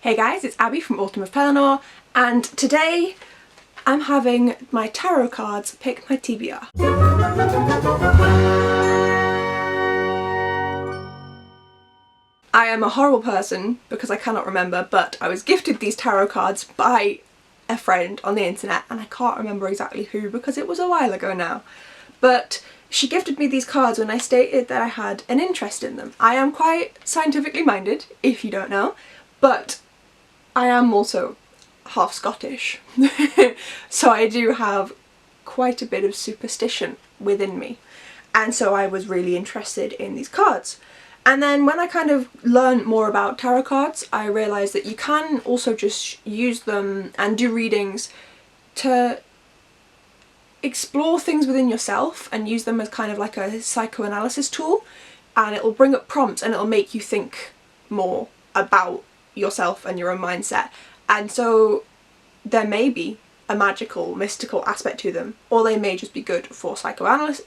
Hey guys, it's Abby from Autumn of Pelennor, and today I'm having my tarot cards pick my TBR. I am a horrible person because I cannot remember, but I was gifted these tarot cards by a friend on the internet, and I can't remember exactly who because it was a while ago now. But she gifted me these cards when I stated that I had an interest in them. I am quite scientifically minded, if you don't know, but I am also half Scottish, so I do have quite a bit of superstition within me, and so I was really interested in these cards. And then when I kind of learned more about tarot cards, I realised that you can also just use them and do readings to explore things within yourself and use them as kind of like a psychoanalysis tool, and it'll bring up prompts and it'll make you think more about yourself and your own mindset. And so there may be a magical, mystical aspect to them, or they may just be good for psychoanalysis.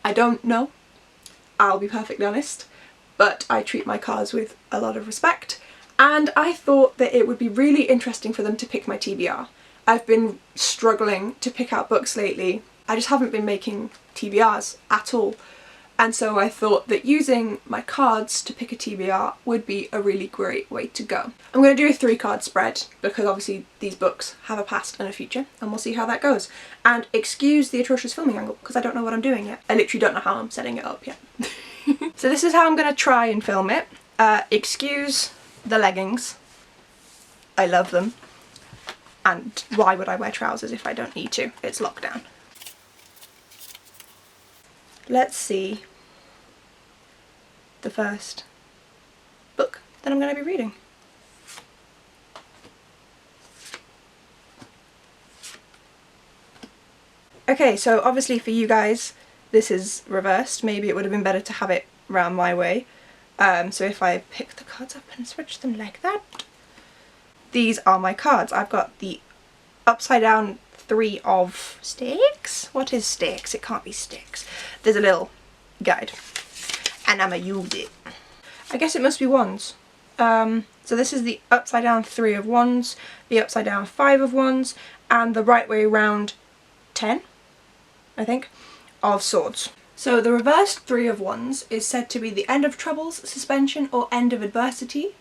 I don't know, I'll be perfectly honest, but I treat my cards with a lot of respect, and I thought that it would be really interesting for them to pick my TBR. I've been struggling to pick out books lately. I just haven't been making TBRs at all. And so I thought that using my cards to pick a TBR would be a really great way to go. I'm going to do a 3-card spread because obviously these books have a past and a future, and we'll see how that goes. And excuse the atrocious filming angle because I don't know what I'm doing yet. I literally don't know how I'm setting it up yet. So this is how I'm going to try and film it. Excuse the leggings. I love them. And why would I wear trousers if I don't need to? It's lockdown. Let's see the first book that I'm going to be reading. Okay, so obviously for you guys this is reversed. Maybe it would have been better to have it round my way. So if I pick the cards up and switch them like that. These are my cards. I've got the upside down 3 of sticks? What is sticks? It can't be sticks. There's a little guide and I'ma use it. I guess it must be wands. So this is the upside down 3 of wands, the upside down 5 of wands, and the right way round 10, I think, of swords. So the reversed 3 of wands is said to be the end of troubles, suspension, or end of adversity,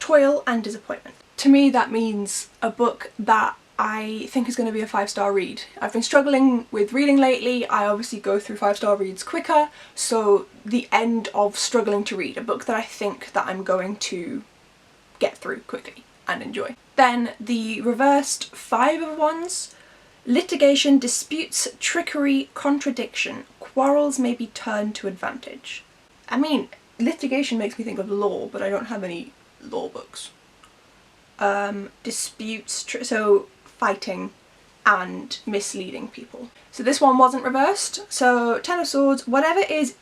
toil and disappointment. To me that means a book that I think is going to be a 5-star read. I've been struggling with reading lately. I obviously go through 5-star reads quicker, so the end of struggling to read, a book that I think that I'm going to get through quickly and enjoy. Then the reversed 5 of wands, litigation, disputes, trickery, contradiction, quarrels may be turned to advantage. I mean, litigation makes me think of law, but I don't have any law books. Disputes, so fighting and misleading people. So this one wasn't reversed. So 10 of swords, whatever is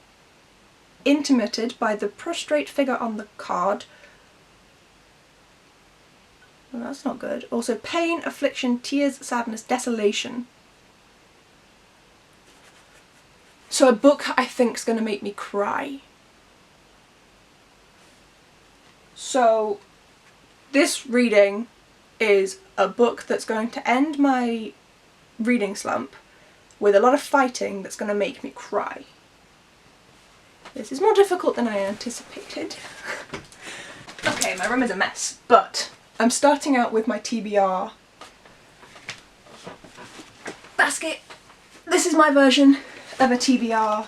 intimated by the prostrate figure on the card. Well, that's not good. Also pain, affliction, tears, sadness, desolation. So a book I think is going to make me cry. So this reading is a book that's going to end my reading slump with a lot of fighting that's going to make me cry. This is more difficult than I anticipated. Okay, my room is a mess, but I'm starting out with my TBR basket. This is my version of a TBR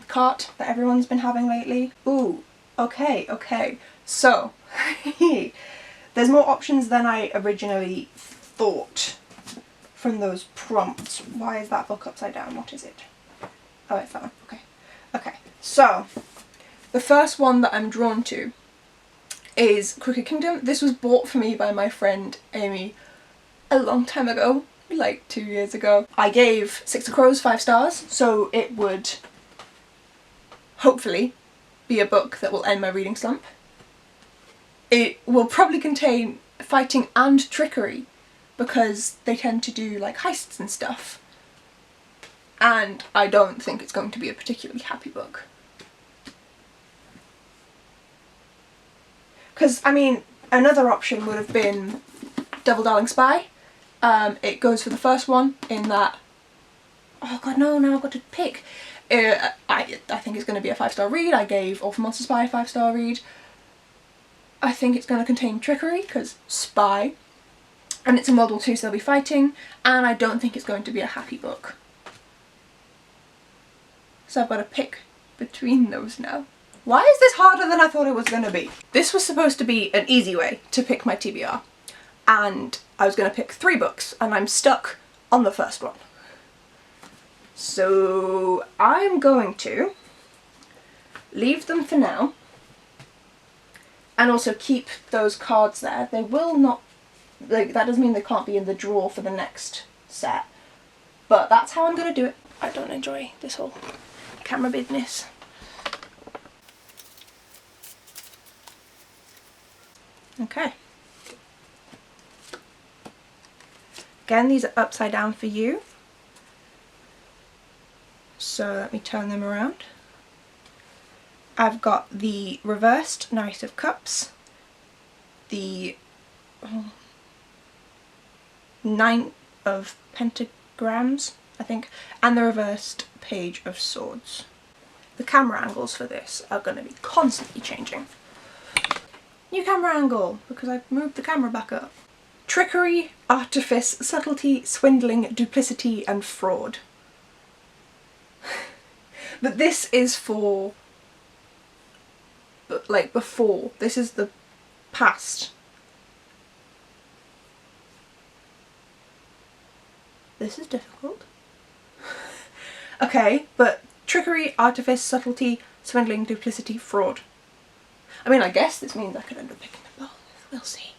cart that everyone's been having lately. Ooh, okay. So, there's more options than I originally thought from those prompts. Why is that book upside down? What is it? Oh, it's that one. Okay. So, the first one that I'm drawn to is Crooked Kingdom. This was bought for me by my friend Amy a long time ago, like 2 years ago. I gave Six of Crows 5 stars, so it would hopefully be a book that will end my reading slump. It will probably contain fighting and trickery because they tend to do like heists and stuff, and I don't think it's going to be a particularly happy book. Because, I mean, another option would have been Double Darling Spy. It goes for the first one in that... Oh god, no, now I've got to pick. I think it's going to be a 5-star read. I gave All for Monster Spy a 5-star read. I think it's going to contain trickery, because spy. And it's in World War II, so they'll be fighting. And I don't think it's going to be a happy book. So I've got to pick between those now. Why is this harder than I thought it was going to be? This was supposed to be an easy way to pick my TBR. And I was going to pick 3 books, and I'm stuck on the first one. So I'm going to leave them for now. And also keep those cards there. They will not, like, that doesn't mean they can't be in the drawer for the next set. But that's how I'm going to do it. I don't enjoy this whole camera business. Okay. Again, these are upside down for you. So let me turn them around. I've got the reversed Knight of Cups, the 9 of Pentagrams, I think, and the reversed Page of Swords. The camera angles for this are going to be constantly changing. New camera angle, because I've moved the camera back up. Trickery, artifice, subtlety, swindling, duplicity, and fraud. But this is for... But like before, this is the past. This is difficult. Okay, but trickery, artifice, subtlety, swindling, duplicity, fraud. I mean, I guess this means I could end up picking them both. We'll see.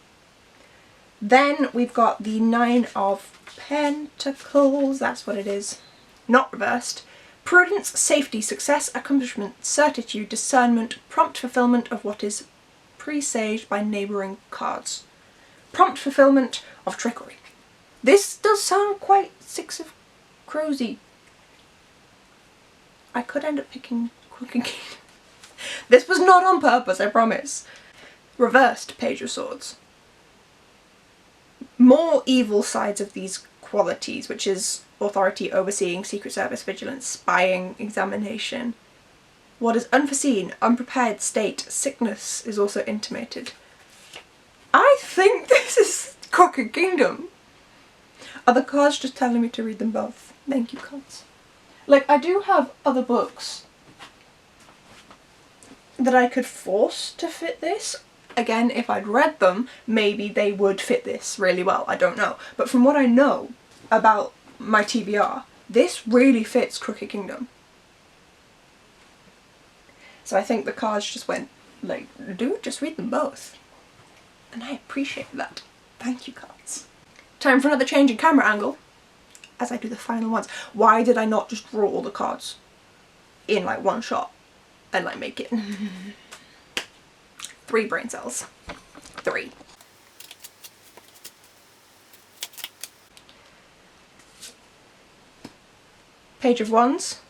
Then we've got the 9 of Pentacles. That's what it is. Not reversed. Prudence, safety, success, accomplishment, certitude, discernment, prompt fulfillment of what is presaged by neighbouring cards. Prompt fulfillment of trickery. This does sound quite 6 of Crowsy. I could end up picking Crooked Kingdom. This was not on purpose, I promise. Reversed Page of Swords. More evil sides of these qualities, which is authority, overseeing, secret service, vigilance, spying, examination. What is unforeseen, unprepared state, sickness is also intimated. I think this is Crooked Kingdom. Are the cards just telling me to read them both? Thank you, cards. Like, I do have other books that I could force to fit this. Again, if I'd read them, maybe they would fit this really well. I don't know. But from what I know about my TBR, this really fits Crooked Kingdom. So I think the cards just went, like, dude, just read them both. And I appreciate that. Thank you, cards. Time for another change in camera angle as I do the final ones. Why did I not just draw all the cards in like one shot and like make it 3 brain cells? 3. Page of Wands,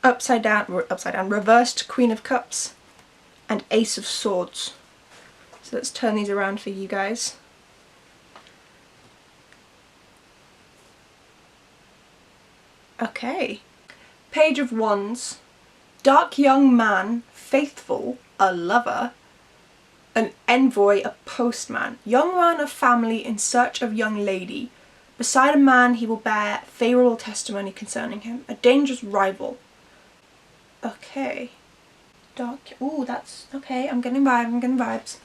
upside down, reversed Queen of Cups, and Ace of Swords. So let's turn these around for you guys. Okay. Page of Wands, dark young man, faithful, a lover, an envoy, a postman, young man of family in search of young lady. Beside a man he will bear favourable testimony concerning him, a dangerous rival. Okay. Dark, ooh, that's, okay, I'm getting vibes.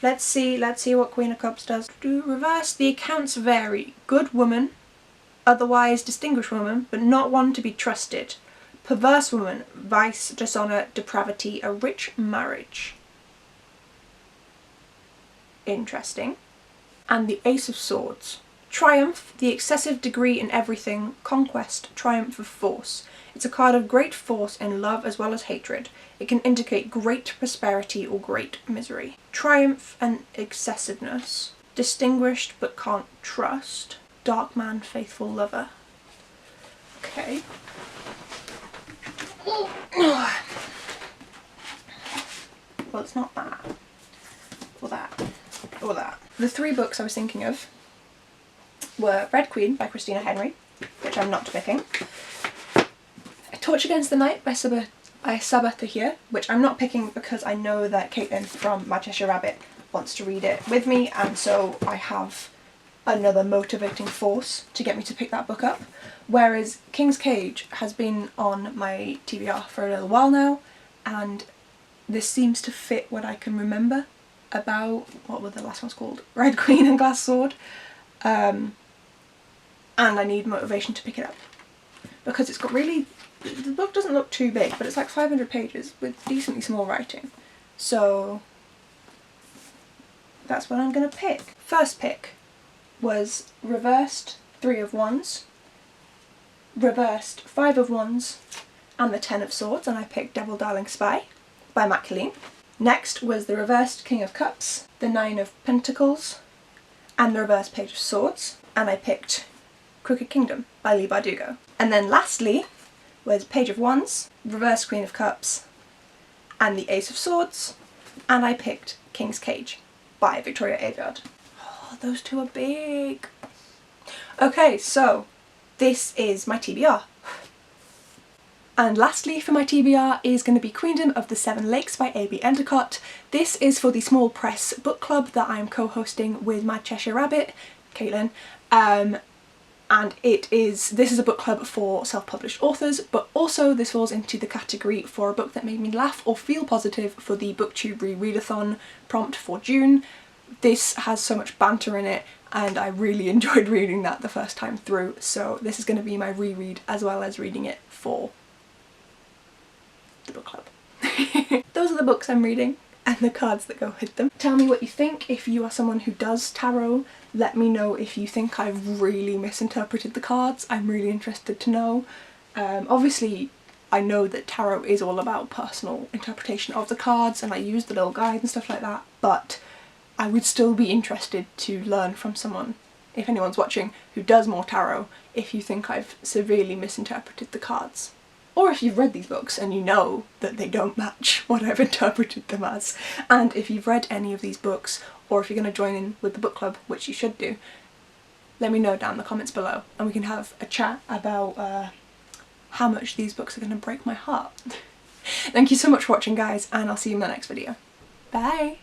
Let's see what Queen of Cups does. Reverse, the accounts vary. Good woman, otherwise distinguished woman, but not one to be trusted. Perverse woman, vice, dishonour, depravity, a rich marriage. Interesting. And the Ace of Swords. Triumph, the excessive degree in everything, conquest, triumph of force. It's a card of great force in love as well as hatred. It can indicate great prosperity or great misery. Triumph and excessiveness. Distinguished but can't trust. Dark man, faithful lover. Okay. Well, it's not that. or that, or that. The three books I was thinking of were Red Queen by Christina Henry, which I'm not picking, A Torch Against the Night by Sabaa Tahir, which I'm not picking because I know that Caitlin from My Cheshire Rabbit wants to read it with me, and so I have another motivating force to get me to pick that book up. Whereas King's Cage has been on my TBR for a little while now, and this seems to fit what I can remember about, what were the last ones called? Red Queen and Glass Sword. And I need motivation to pick it up because it's got really, the book doesn't look too big, but it's like 500 pages with decently small writing. So that's what I'm going to pick. First pick was reversed 3 of Wands, reversed 5 of Wands, and the 10 of Swords, and I picked Devil Darling Spy by Matt Killeen. Next was the reversed King of Cups, the 9 of Pentacles, and the reversed Page of Swords, and I picked Crooked Kingdom by Leigh Bardugo. And then lastly was Page of Wands, reversed Queen of Cups, and the Ace of Swords, and I picked King's Cage by Victoria Aveyard. Oh, those two are big. Okay, so this is my TBR. And lastly for my TBR is going to be Queendom of the Seven Lakes by A.B. Endicott. This is for the small press book club that I'm co-hosting with my Cheshire Rabbit, Caitlin. And this is a book club for self-published authors, but also this falls into the category for a book that made me laugh or feel positive for the BookTube Rereadathon prompt for June. This has so much banter in it, and I really enjoyed reading that the first time through, so this is going to be my reread as well as reading it for the book club. Those are the books I'm reading and the cards that go with them. Tell me what you think. If you are someone who does tarot, let me know if you think I've really misinterpreted the cards. I'm really interested to know. Obviously I know that tarot is all about personal interpretation of the cards, and I use the little guide and stuff like that, but I would still be interested to learn from someone, if anyone's watching, who does more tarot, if you think I've severely misinterpreted the cards. Or if you've read these books and you know that they don't match what I've interpreted them as. And if you've read any of these books, or if you're going to join in with the book club, which you should do, let me know down in the comments below and we can have a chat about how much these books are going to break my heart. Thank you so much for watching, guys, and I'll see you in the next video. Bye!